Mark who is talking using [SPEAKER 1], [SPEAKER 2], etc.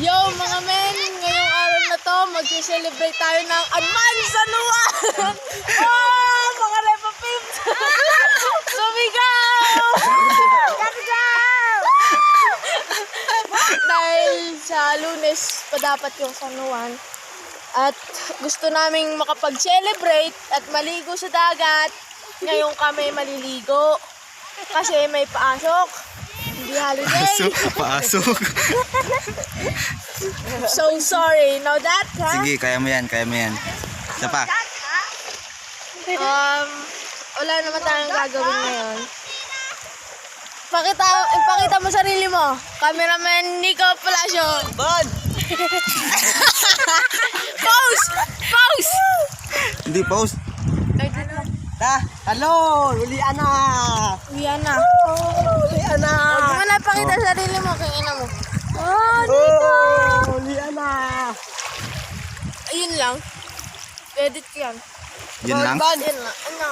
[SPEAKER 1] Yo mga men, ngayong araw na to, mag-celebrate tayo ng Advance Sanuan! Oh, mga Repa Pips! Sumigaw! Dahil sa Lunes pa dapat yung Sanuan. At gusto naming makapag-celebrate at maligo sa dagat. Ngayon kami maliligo. Kasi may paasok. Hindi holiday.
[SPEAKER 2] Paasok.
[SPEAKER 1] So sorry. Know that, ha?
[SPEAKER 2] Sige, kaya mo yan, kaya mo yan. Isa pa.
[SPEAKER 1] Wala naman tayong gagawin ngayon. Ipakita mo sarili mo. Cameraman Nico Palacio.
[SPEAKER 3] Bon!
[SPEAKER 1] Pose! Pose!
[SPEAKER 2] Hindi, pause.
[SPEAKER 3] Hello! Ulian na!
[SPEAKER 1] Yan na.
[SPEAKER 3] Ulian na!
[SPEAKER 1] Huwag mo na ipakita sarili mo. Kaya mo.
[SPEAKER 3] Ulian na!
[SPEAKER 1] Ayun lang. Edit ko yan.
[SPEAKER 2] Yun lang.
[SPEAKER 1] Yun lang. Ano?